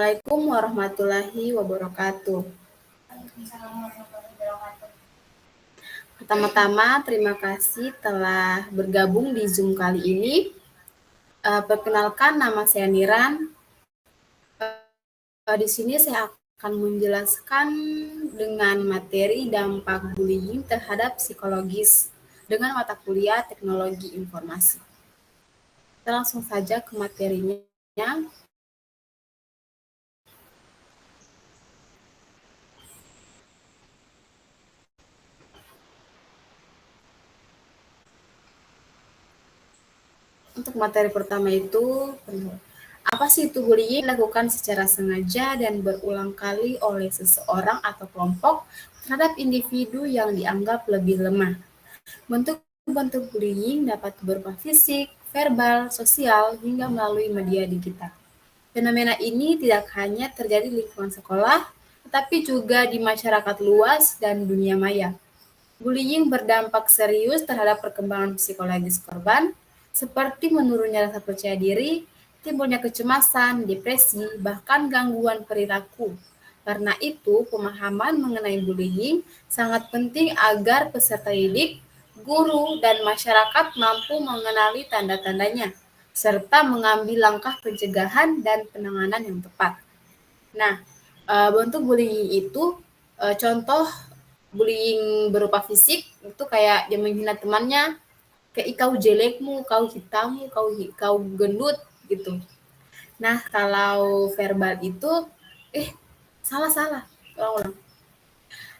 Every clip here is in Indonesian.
Assalamualaikum warahmatullahi wabarakatuh. Pertama-tama, terima kasih telah bergabung di Zoom kali ini. Perkenalkan, nama saya Niran. Di sini saya akan menjelaskan dengan materi dampak bullying terhadap psikologis dengan mata kuliah Teknologi Informasi. Kita langsung saja ke materinya. Untuk materi pertama itu, apa sih itu bullying? Dilakukan secara sengaja dan berulang kali oleh seseorang atau kelompok terhadap individu yang dianggap lebih lemah. Bentuk-bentuk bullying dapat berupa fisik, verbal, sosial, hingga melalui media digital. Fenomena ini tidak hanya terjadi di lingkungan sekolah, tetapi juga di masyarakat luas dan dunia maya. Bullying berdampak serius terhadap perkembangan psikologis korban, seperti menurunnya rasa percaya diri, timbulnya kecemasan, depresi, bahkan gangguan perilaku. Karena itu, pemahaman mengenai bullying sangat penting agar peserta didik, guru, dan masyarakat mampu mengenali tanda-tandanya, serta mengambil langkah pencegahan dan penanganan yang tepat. Nah, bentuk bullying itu contoh bullying berupa fisik itu kayak dia menghina temannya, kayak kau jelekmu, kau hitammu, kau gendut gitu. Nah, kalau verbal itu salah salah ulang-ulang.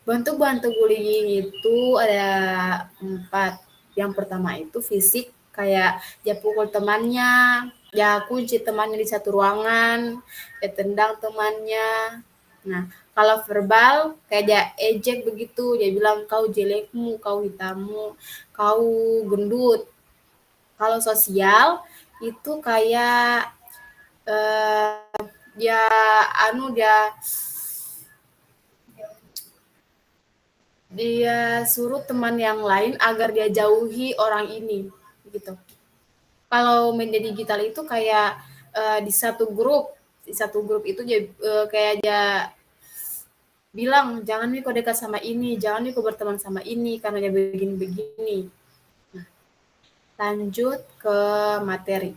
Bentuk-bentuk bullying itu ada 4. Yang pertama itu fisik, kayak dia pukul temannya, dia kunci temannya di satu ruangan, dia tendang temannya. Nah, kalau verbal kayak dia ejek begitu, dia bilang kau jelekmu, kau hitammu, kau gendut. Kalau sosial itu kayak dia dia suruh teman yang lain agar dia jauhi orang ini gitu. Kalau media digital itu kayak di satu grup itu dia kayak dia bilang jangan nih kau dekat sama ini, jangan nih kau berteman sama ini karena dia begini-begini. Nah, lanjut ke materi.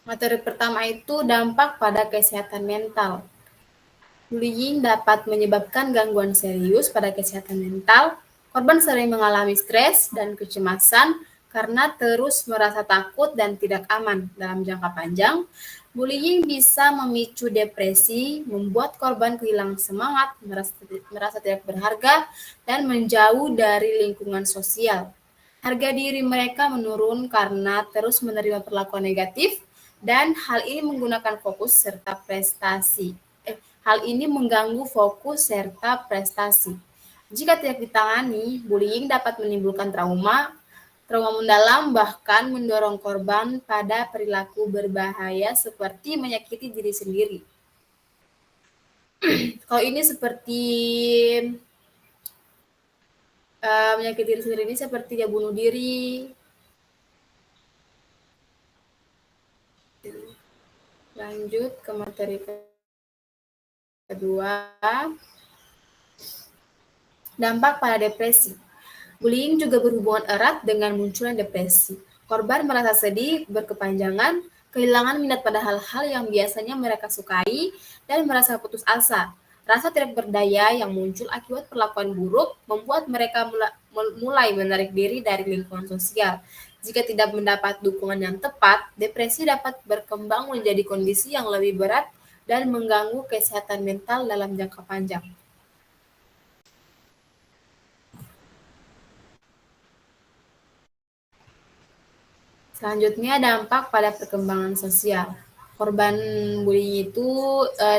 Materi pertama itu dampak pada kesehatan mental. Bullying dapat menyebabkan gangguan serius pada kesehatan mental. Korban sering mengalami stres dan kecemasan karena terus merasa takut dan tidak aman. Dalam jangka panjang, bullying bisa memicu depresi, membuat korban kehilangan semangat, merasa tidak berharga, dan menjauh dari lingkungan sosial. Harga diri mereka menurun karena terus menerima perlakuan negatif, dan hal ini menggunakan fokus serta prestasi. Hal ini mengganggu fokus serta prestasi. Jika tidak ditangani, bullying dapat menimbulkan trauma mendalam, bahkan mendorong korban pada perilaku berbahaya seperti menyakiti diri sendiri. Kalau ini seperti menyakiti diri sendiri ini seperti dia bunuh diri. Lanjut ke materi kedua. Dampak pada depresi. Bullying juga berhubungan erat dengan munculnya depresi. Korban merasa sedih, berkepanjangan, kehilangan minat pada hal-hal yang biasanya mereka sukai, dan merasa putus asa. Rasa tidak berdaya yang muncul akibat perlakuan buruk membuat mereka mulai menarik diri dari lingkungan sosial. Jika tidak mendapat dukungan yang tepat, depresi dapat berkembang menjadi kondisi yang lebih berat dan mengganggu kesehatan mental dalam jangka panjang. Selanjutnya, dampak pada perkembangan sosial. Korban bullying itu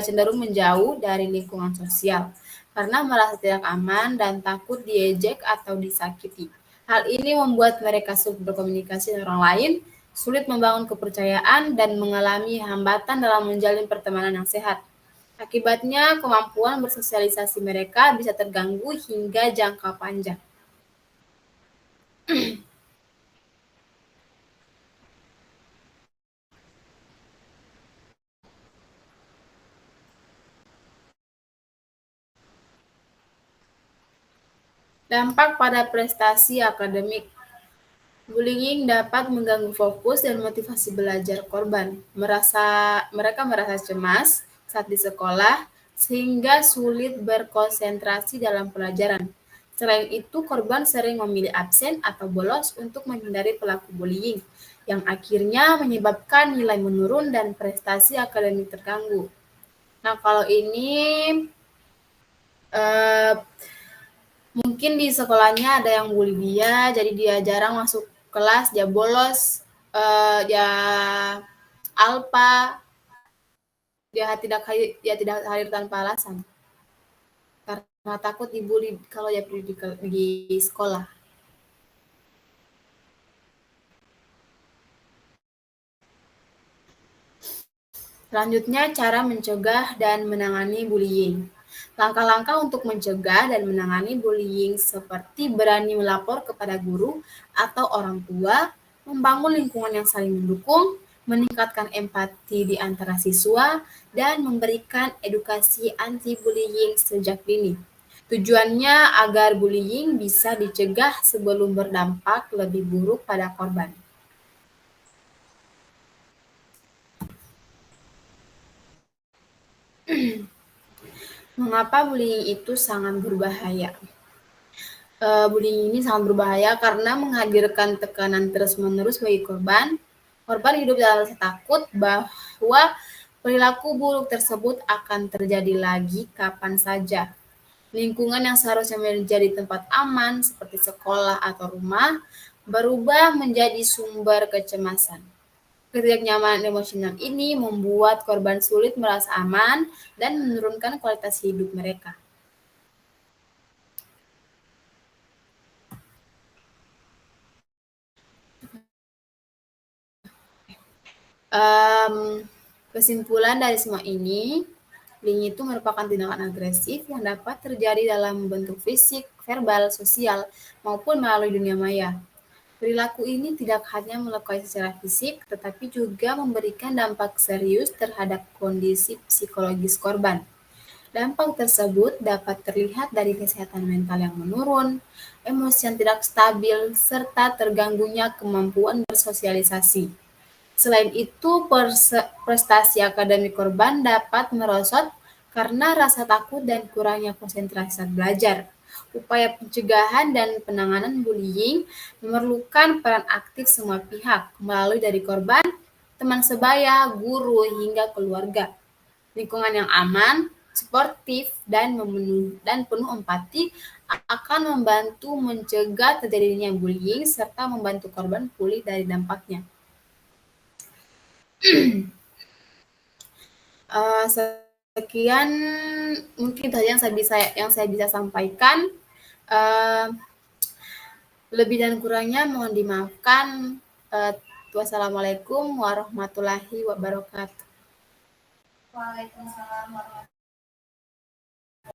cenderung menjauh dari lingkungan sosial karena merasa tidak aman dan takut diejek atau disakiti. Hal ini membuat mereka sulit berkomunikasi dengan orang lain, sulit membangun kepercayaan, dan mengalami hambatan dalam menjalin pertemanan yang sehat. Akibatnya, kemampuan bersosialisasi mereka bisa terganggu hingga jangka panjang. Dampak pada prestasi akademik. Bullying dapat mengganggu fokus dan motivasi belajar korban. Mereka merasa cemas saat di sekolah, sehingga sulit berkonsentrasi dalam pelajaran. Selain itu, korban sering memilih absen atau bolos untuk menghindari pelaku bullying, yang akhirnya menyebabkan nilai menurun dan prestasi akademik terganggu. Nah, kalau ini eh, mungkin di sekolahnya ada yang bully dia, jadi dia jarang masuk kelas, dia bolos, dia alpa, dia tidak hadir tanpa alasan karena takut dibully kalau dia pergi di sekolah. Selanjutnya, cara mencegah dan menangani bullying. Langkah-langkah untuk mencegah dan menangani bullying seperti berani melapor kepada guru atau orang tua, membangun lingkungan yang saling mendukung, meningkatkan empati di antara siswa, dan memberikan edukasi anti-bullying sejak dini. Tujuannya agar bullying bisa dicegah sebelum berdampak lebih buruk pada korban. Mengapa bullying itu sangat berbahaya? Bullying ini sangat berbahaya karena menghadirkan tekanan terus-menerus bagi korban. Korban hidup dalam rasa takut bahwa perilaku buruk tersebut akan terjadi lagi kapan saja. Lingkungan yang seharusnya menjadi tempat aman seperti sekolah atau rumah berubah menjadi sumber kecemasan. Ketidaknyamanan emosional ini membuat korban sulit merasa aman dan menurunkan kualitas hidup mereka. Kesimpulan dari semua ini, bullying itu merupakan tindakan agresif yang dapat terjadi dalam bentuk fisik, verbal, sosial, maupun melalui dunia maya. Perilaku ini tidak hanya melukai secara fisik, tetapi juga memberikan dampak serius terhadap kondisi psikologis korban. Dampak tersebut dapat terlihat dari kesehatan mental yang menurun, emosi yang tidak stabil, serta terganggunya kemampuan bersosialisasi. Selain itu, prestasi akademik korban dapat merosot karena rasa takut dan kurangnya konsentrasi saat belajar. Upaya pencegahan dan penanganan bullying memerlukan peran aktif semua pihak, melalui dari korban, teman sebaya, guru, hingga keluarga. Lingkungan yang aman, sportif, dan penuh empati akan membantu mencegah terjadinya bullying serta membantu korban pulih dari dampaknya. Sekian mungkin tadi yang saya bisa sampaikan. Uh, Lebih dan kurangnya mohon dimaafkan. Wassalamualaikum warahmatullahi wabarakatuh. Waalaikumsalam warahmatullahi wabarakatuh.